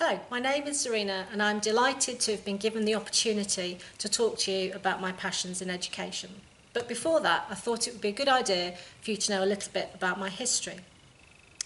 Hello, my name is Zareena and I'm delighted to have been given the opportunity to talk to you about my passions in education. But before that, I thought it would be a good idea for you to know a little bit about my history.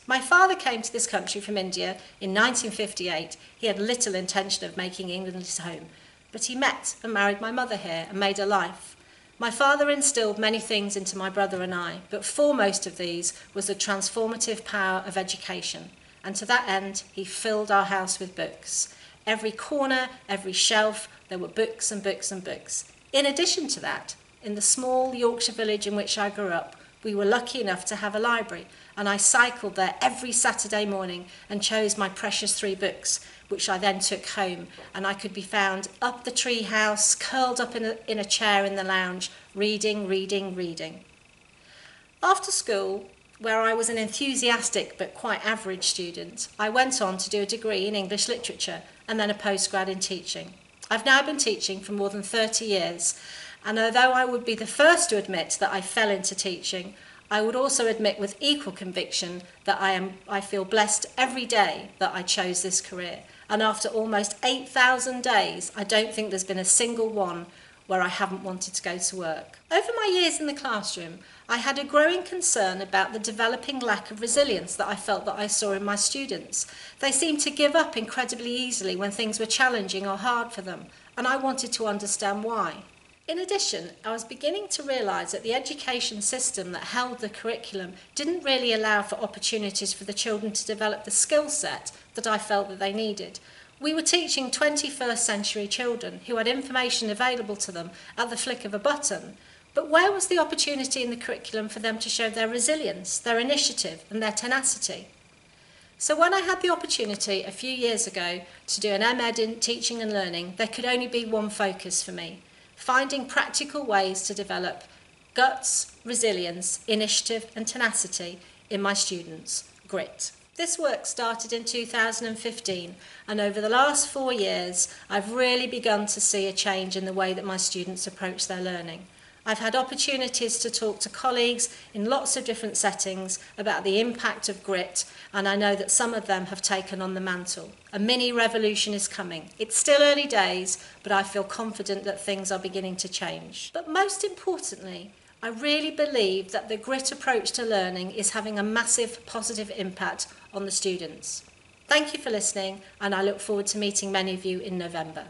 My father came to this country from India in 1958. He had little intention of making England his home, but he met and married my mother here and made a life. My father instilled many things into my brother and I, but foremost of these was the transformative power of education. And to that end, he filled our house with books. Every corner, every shelf, there were books and books and books. In addition to that, in the small Yorkshire village in which I grew up, we were lucky enough to have a library, and I cycled there every Saturday morning and chose my precious 3 books, which I then took home, and I could be found up the tree house, curled up in a chair in the lounge, reading. After school, where I was an enthusiastic but quite average student, I went on to do a degree in English literature and then a postgrad in teaching. I've now been teaching for more than 30 years, and although I would be the first to admit that I fell into teaching, I would also admit with equal conviction that I feel blessed every day that I chose this career. And after almost 8,000 days, I don't think there's been a single one where I haven't wanted to go to work. Over my years in the classroom, I had a growing concern about the developing lack of resilience that I felt that I saw in my students. They seemed to give up incredibly easily when things were challenging or hard for them, and I wanted to understand why. In addition, I was beginning to realise that the education system that held the curriculum didn't really allow for opportunities for the children to develop the skill set that I felt that they needed. We were teaching 21st century children who had information available to them at the flick of a button. But where was the opportunity in the curriculum for them to show their resilience, their initiative and their tenacity? So when I had the opportunity a few years ago to do an MEd in teaching and learning, there could only be one focus for me: finding practical ways to develop guts, resilience, initiative and tenacity in my students, grit. This work started in 2015, and over the last 4 years, I've really begun to see a change in the way that my students approach their learning. I've had opportunities to talk to colleagues in lots of different settings about the impact of grit, and I know that some of them have taken on the mantle. A mini revolution is coming. It's still early days, but I feel confident that things are beginning to change. But most importantly, I really believe that the grit approach to learning is having a massive positive impact on the students. Thank you for listening, and I look forward to meeting many of you in November.